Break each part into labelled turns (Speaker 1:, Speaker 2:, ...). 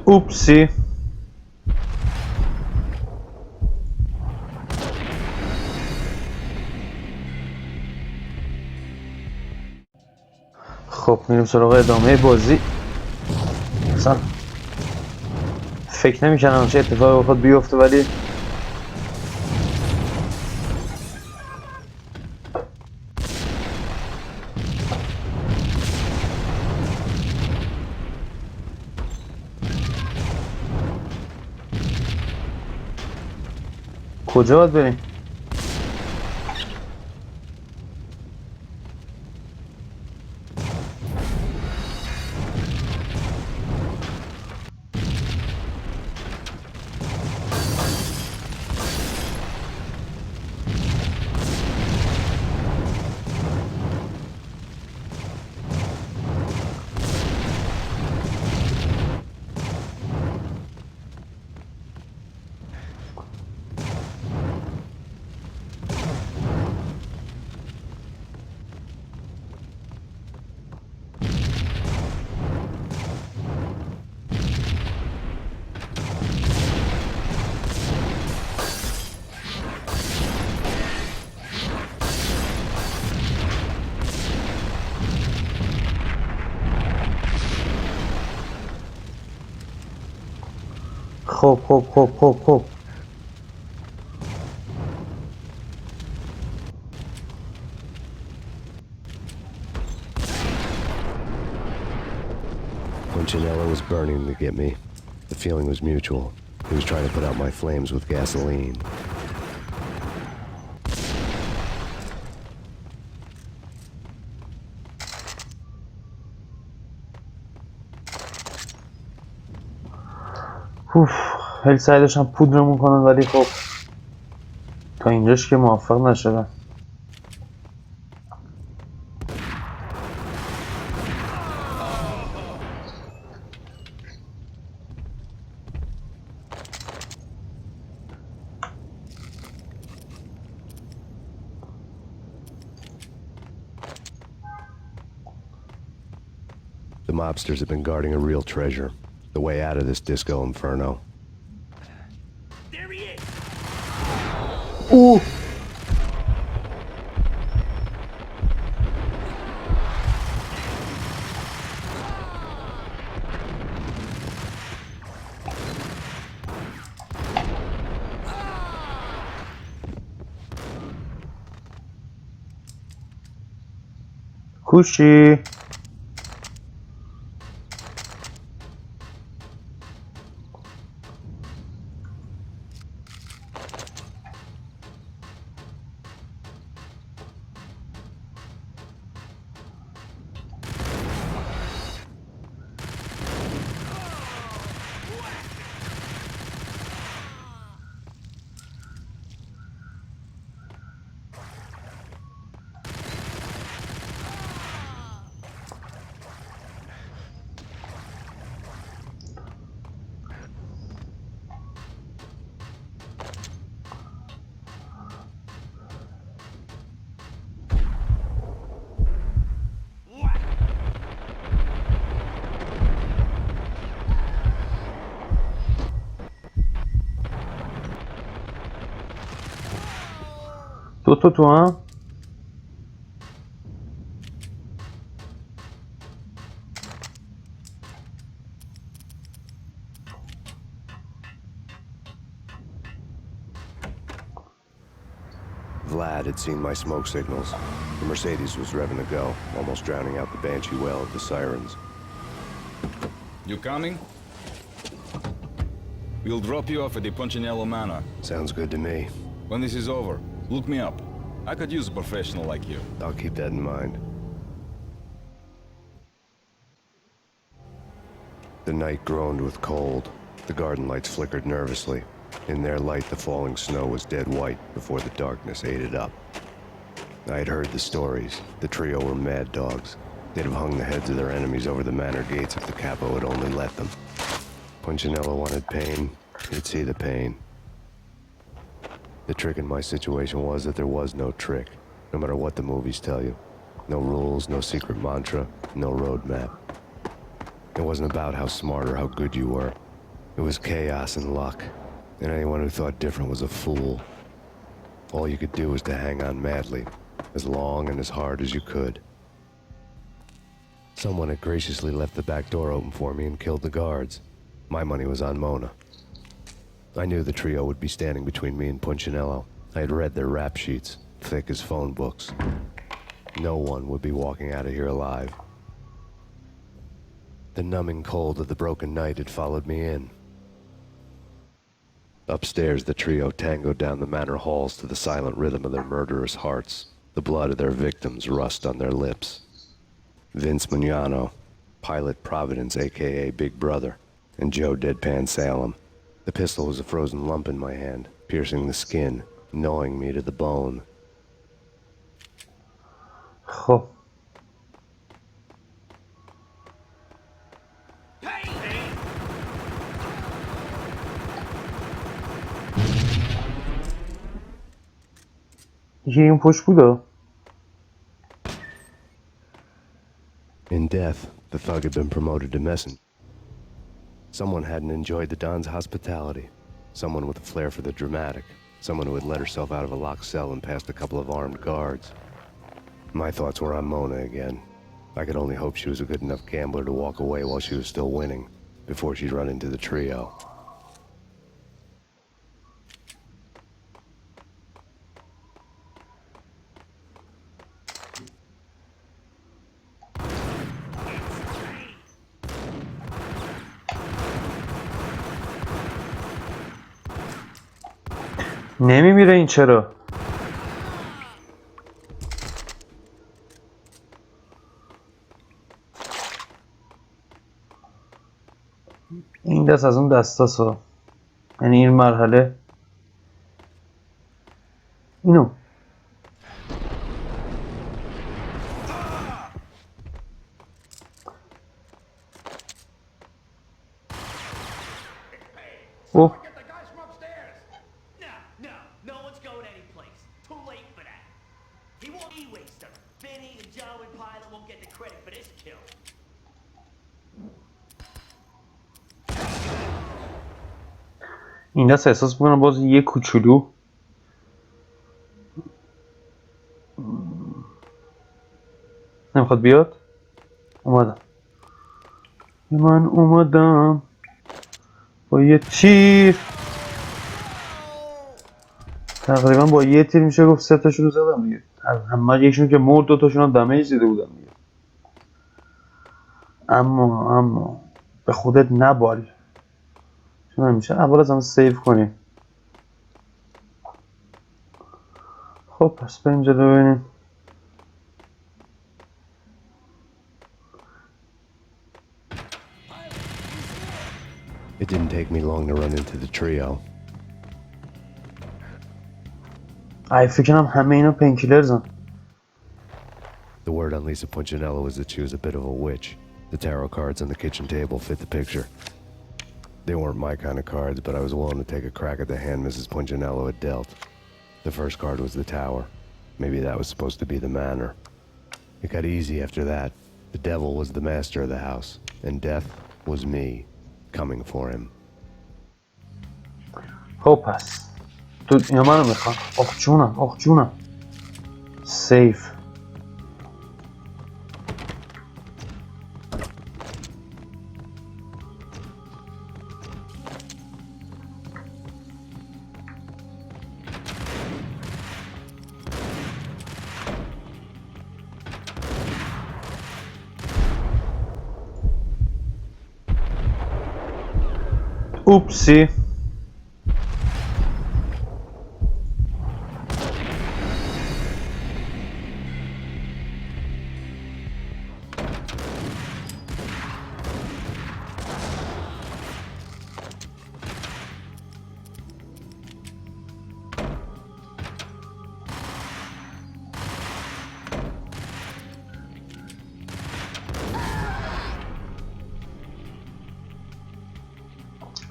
Speaker 1: اوپسی. خب میریم سراغ ادامه بازی. اصلا فکر نمی‌کردم چه اتفاقی بخواد بیفته، ولی کجا باید بریم؟ خب
Speaker 2: Punchinello was burning to get me. The feeling was mutual. He was trying to put out my flames with gasoline.
Speaker 1: اوف، خیلی سعی داشتم پودرمون کنم، ولی خب تا اینجاش که موفق نشدم.
Speaker 2: The mobsters have been guarding a real treasure. The way out of this disco inferno.
Speaker 3: There he is.
Speaker 1: اوه کوشی. تو هم
Speaker 2: Vlad had seen my smoke signals. The Mercedes was revving to go, almost drowning out the Banshee well of the sirens.
Speaker 4: You coming? We'll drop you off at the Punchinello Manor.
Speaker 2: Sounds good to me.
Speaker 4: When this is over, look me up. I could use a professional like you.
Speaker 2: I'll keep that in mind. The night groaned with cold. The garden lights flickered nervously. In their light, the falling snow was dead white before the darkness ate it up. I had heard the stories. The trio were mad dogs. They'd have hung the heads of their enemies over the manor gates if the capo had only let them. Punchinello wanted Payne. He'd see the pain. The trick in my situation was that there was no trick, no matter what the movies tell you. No rules, no secret mantra, no roadmap. It wasn't about how smart or how good you were. It was chaos and luck, and anyone who thought different was a fool. All you could do was to hang on madly, as long and as hard as you could. Someone had graciously left the back door open for me and killed the guards. My money was on Mona. I knew the trio would be standing between me and Punchinello. I had read their rap sheets, thick as phone books. No one would be walking out of here alive. The numbing cold of the broken night had followed me in. Upstairs, the trio tangoed down the manor halls to the silent rhythm of their murderous hearts, the blood of their victims rust on their lips. Vince Mugnano, Pilot Providence, a.k.a. Big Brother, and Joe Deadpan Salem. The pistol was a frozen lump in my hand, piercing the skin, gnawing me to the bone.
Speaker 1: خب یه این پشت بودا.
Speaker 2: In death, the thug had been promoted to messenger. Someone hadn't enjoyed the Don's hospitality. Someone with a flair for the dramatic. Someone who had let herself out of a locked cell and past a couple of armed guards. My thoughts were on Mona again. I could only hope she was a good enough gambler to walk away while she was still winning, before she'd run into the trio.
Speaker 1: نمیمیره این چرا؟ این دست از اون دستاسا، یعنی این مرحله اینو اوه این دست احساس میکنم باز یه کوچولو نمیخواد بیاد. اومدم من اومدم با یه تیر، تقریبا با یه تیر میشه گفت 3 تاشون رو زدم دیگه. همه یکشون که مرد 2 تاشون هم دمیج دیده بودم دیگه. اما به خودت نبال، چون همیشه اول از همه سیو کنیم. خب پس بریم جلو ببینیم.
Speaker 2: It didn't take me long to run into the trio.
Speaker 1: فکر کنم همه اینا پینکیلرزن.
Speaker 2: The word on Lisa Punchinello was that she was a bit of a witch. The tarot cards on the kitchen table fit the picture. They weren't my kind of cards, but I was willing to take a crack at the hand Mrs. Punchinello had dealt. The first card was the tower. Maybe that was supposed to be the manor. It got easy after that. The devil was the master of the house, and death was me, coming for him.
Speaker 1: خب پس تو اینا منو میخوان. آخ جونم سیف. اوپسی.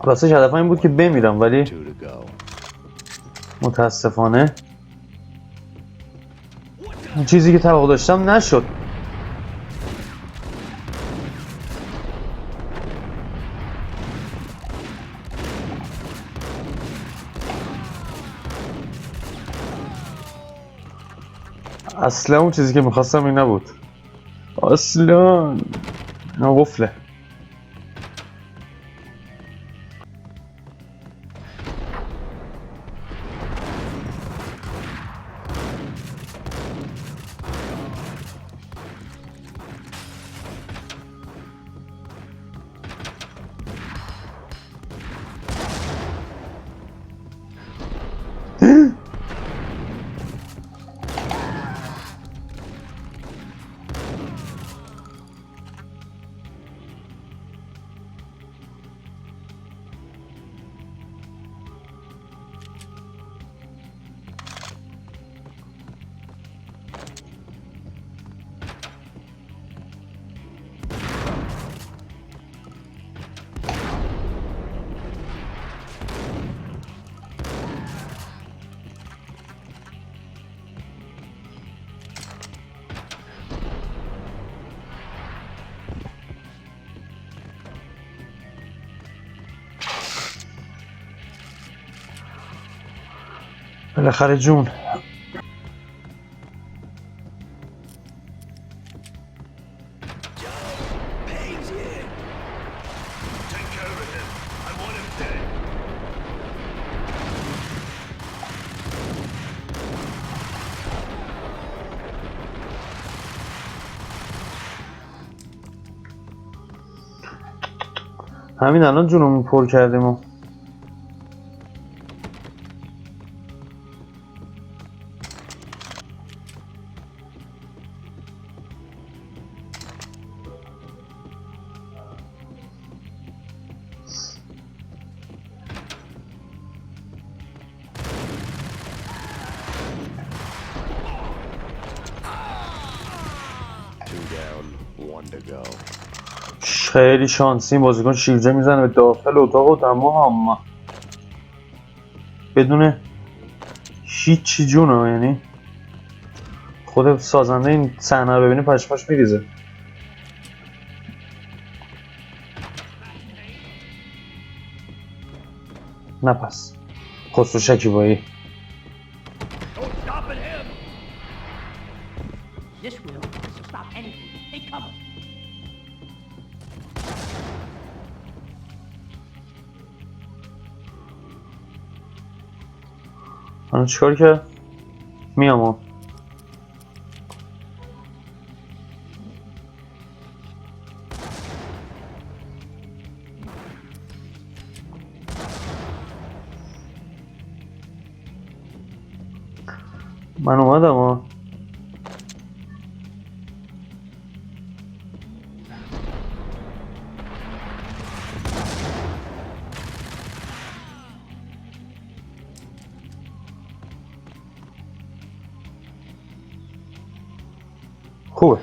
Speaker 1: راستش هدفم این بود که بمیرم، ولی متاسفانه چیزی که توقع داشتم نشد. اصلا اون چیزی که میخواستم این نبود. اصلا نه قفله. بالاخره جون.
Speaker 3: Payne's here. Take care of him. I want him dead.
Speaker 1: همین الان جونمون پر کردیم و
Speaker 2: Two down, one to go.
Speaker 1: خیلی شانسی. این بازیکن شیرجه میزنه به داخل اتاق و تمام بدون هیچی جونه. یعنی خود سازنده این صحنه رو ببینی پشماش میریزه. نه پس خسرو شکیبایی.
Speaker 3: No stopping him.
Speaker 5: This will stop anything. Take cover.
Speaker 1: الان چیکار کرد؟ میام. من اومدم ها. خوبه.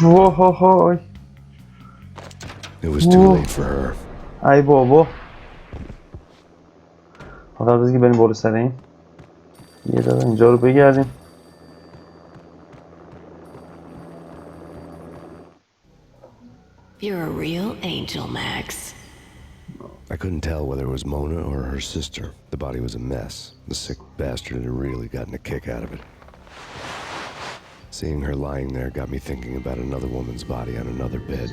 Speaker 1: وای وای.
Speaker 2: It was too late for her.
Speaker 1: ای بابا. حالا بذار که بریم بالا سر این. یه دقیقه اینجا رو بگردیم.
Speaker 6: You're a real angel, Max.
Speaker 2: I couldn't tell whether it was Mona or her sister. The body was a mess. The sick bastard had really gotten a kick out of it. Seeing her lying there got me thinking about another woman's body on another bed.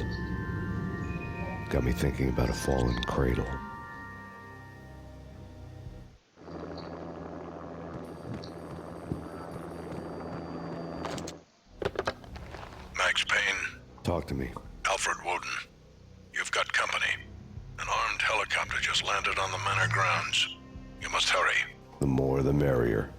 Speaker 2: Got me thinking about a fallen cradle.
Speaker 7: Max Payne,
Speaker 2: Talk to me.
Speaker 7: Alfred Woden. You've got company. An armed helicopter just landed on the manor grounds. You must hurry.
Speaker 2: The more the merrier.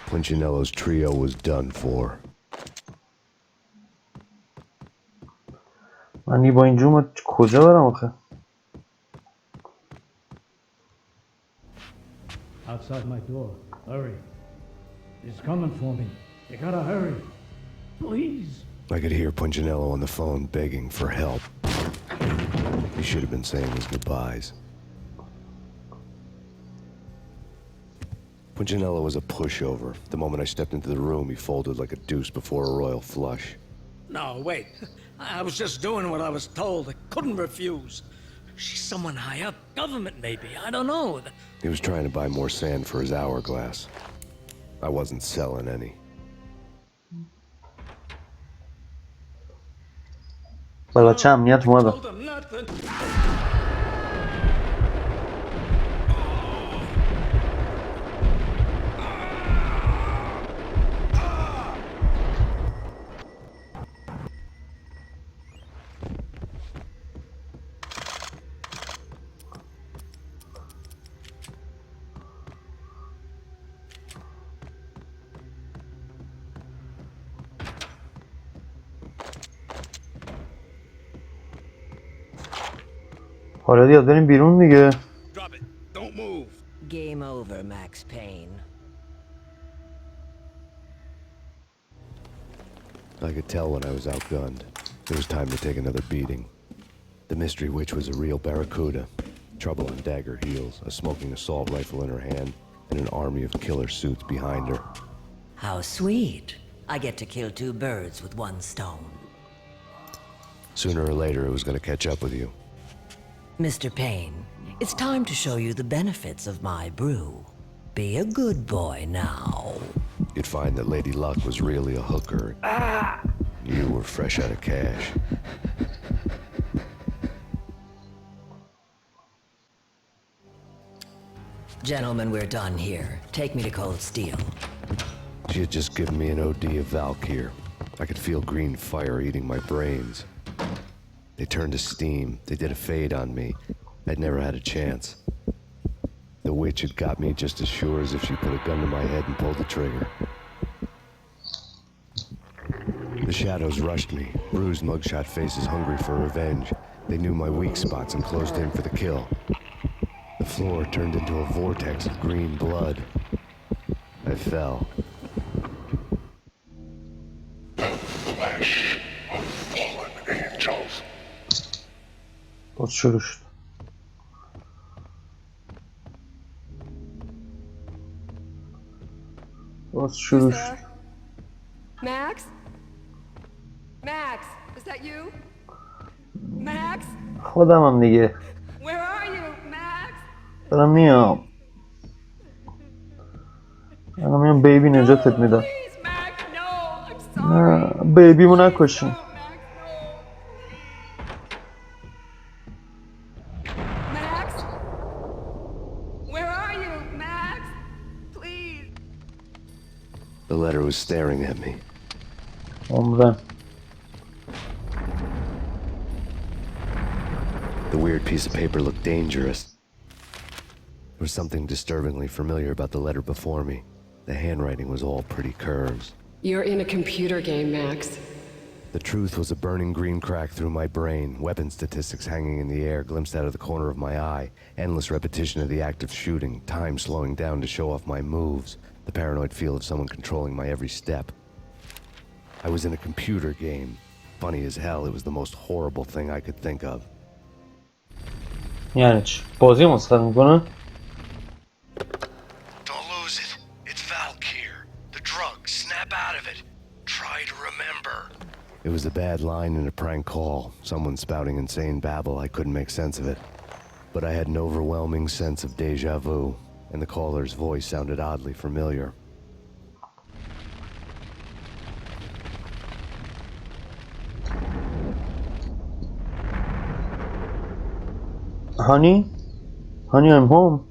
Speaker 2: Punchinello's trio was done for.
Speaker 1: من با این جوم کجا برم آخه؟
Speaker 8: Outside my door. Hurry. He's coming for me. You gotta hurry. Please.
Speaker 2: I could hear Punchinello on the phone begging for help. He should have been saying his goodbyes. Punchinello was a pushover. The moment I stepped into the room, he folded like a deuce before a royal flush.
Speaker 9: No, wait. I was just doing what I was told. I couldn't refuse. She's someone high up. Government, maybe. I don't know.
Speaker 2: He was trying to buy more sand for his hourglass. I wasn't selling any.
Speaker 1: بالا چه امنیت اومدم.
Speaker 9: Told him nothing.
Speaker 1: حالا دیگه بریم بیرون دیگه.
Speaker 3: Drop it. Don't move.
Speaker 6: Game over, Max Payne.
Speaker 2: I could tell when I was outgunned. It was time to take another beating. The mystery witch was a real barracuda. Trouble on dagger heels, a smoking assault rifle in her hand, and an army of killer suits behind her.
Speaker 6: How sweet. I get to kill two birds with one stone.
Speaker 2: Sooner or later, it was going to catch up with you.
Speaker 6: Mr. Payne, it's time to show you the benefits of my brew. Be a good boy now.
Speaker 2: You'd find that Lady Luck was really a hooker. You were fresh out of cash.
Speaker 6: Gentlemen, we're done here. Take me to Cold Steel.
Speaker 2: She had just given me an OD of Valkyr. I could feel green fire eating my brains. They turned to steam. They did a fade on me. I'd never had a chance. The witch had got me just as sure as if she put a gun to my head and pulled the trigger. The shadows rushed me, bruised mugshot faces hungry for revenge. They knew my weak spots and closed in for the kill. The floor turned into a vortex of green blood. I fell.
Speaker 7: Flesh of fallen angels.
Speaker 1: باز شروع شد. باز شروع شد.
Speaker 10: Max? Max, is that you? Max?
Speaker 1: خودمم دیگه.
Speaker 10: Where are you, Max?
Speaker 1: دارم میام. دارم میام بیبی نجاتت میدم.
Speaker 10: Please, Max, no, I'm
Speaker 1: نه
Speaker 10: sorry.
Speaker 1: بیبیمو نکشین.
Speaker 10: No, Max, no. Max? Where are you, Max? Please.
Speaker 2: The letter was staring at me.
Speaker 1: عمرم.
Speaker 2: The weird piece of paper looked dangerous. There was something disturbingly familiar about the letter before me. The handwriting was all pretty curves.
Speaker 10: You're in a computer game, Max.
Speaker 2: The truth was a burning green crack through my brain, weapon statistics hanging in the air glimpsed out of the corner of my eye, endless repetition of the act of shooting, time slowing down to show off my moves, the paranoid feel of someone controlling my every step. I was in a computer game. Funny as hell, it was the most horrible thing I could think of.
Speaker 1: یعنی چی؟ بازی مسخره میکنه؟
Speaker 2: Don't lose it. It's Valkyr. The drug. Snap out of it. Try to remember. It was a bad line in a prank call. Someone spouting insane babble. I couldn't make sense of it. But I had an overwhelming sense of deja vu, and the caller's voice sounded oddly familiar.
Speaker 1: Honey? Honey, I'm home.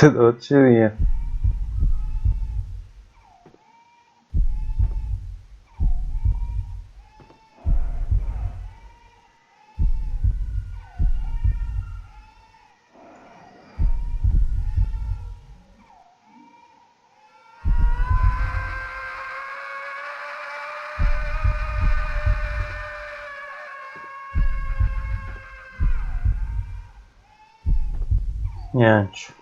Speaker 1: صدا چی دیگه؟ یعنی چی؟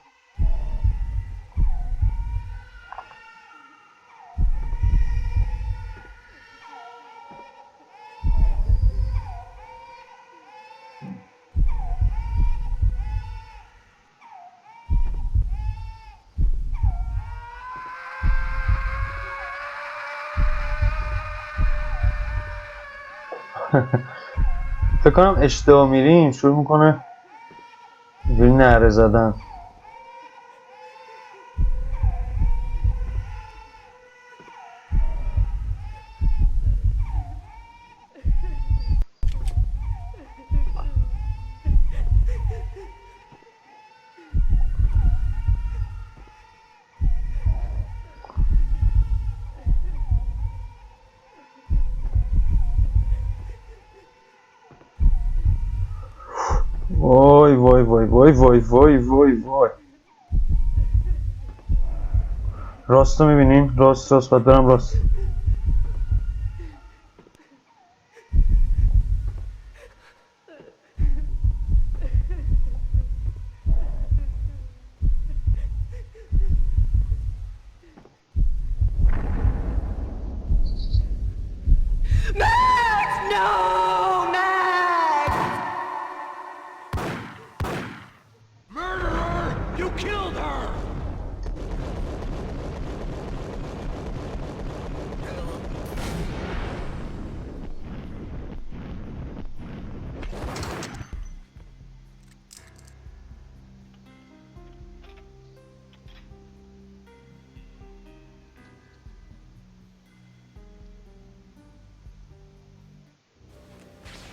Speaker 1: فکر کنم اشتباه میریم شروع میکنه اینجوری نعره زدن. وای وای وای وای وای وای وای وای. راست رو میبینین؟ راست باید برم راست.
Speaker 3: You killed her!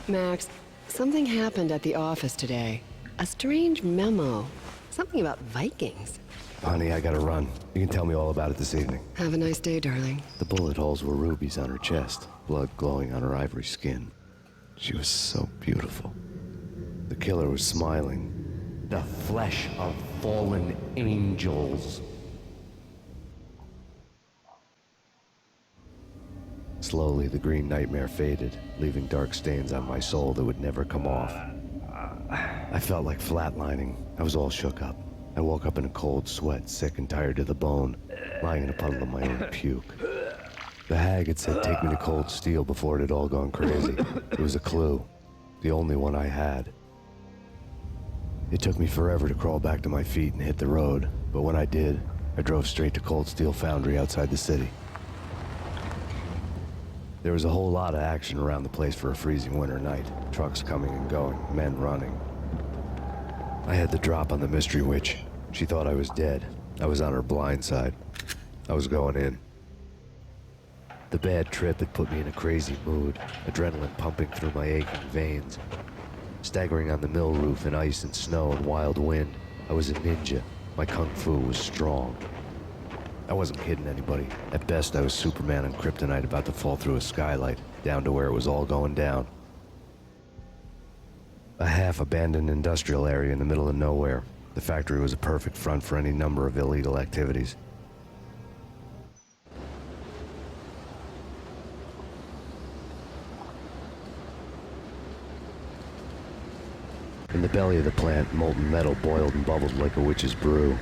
Speaker 10: Max, something happened at the office today. A strange memo. Something about Vikings.
Speaker 2: Honey, I gotta run. You can tell me all about it this evening.
Speaker 10: Have a nice day, darling.
Speaker 2: The bullet holes were rubies on her chest, blood glowing on her ivory skin. She was so beautiful. The killer was smiling.
Speaker 11: The flesh of fallen angels.
Speaker 2: Slowly, the green nightmare faded, leaving dark stains on my soul that would never come off. I felt like flatlining. I was all shook up. I woke up in a cold sweat, sick and tired to the bone, lying in a puddle of my own puke. The hag had said take me to Cold Steel before it had all gone crazy. It was a clue, the only one I had. It took me forever to crawl back to my feet and hit the road, but when I did, I drove straight to Cold Steel Foundry outside the city. There was a whole lot of action around the place for a freezing winter night. Trucks coming and going, men running. I had the drop on the mystery witch. She thought I was dead. I was on her blind side. I was going in. The bad trip had put me in a crazy mood, adrenaline pumping through my aching veins. Staggering on the mill roof in ice and snow and wild wind, I was a ninja. My kung fu was strong. I wasn't kidding anybody. At best, I was Superman on kryptonite about to fall through a skylight, down to where it was all going down. A half-abandoned industrial area in the middle of nowhere. The factory was a perfect front for any number of illegal activities. In the belly of the plant, molten metal boiled and bubbled like a witch's brew.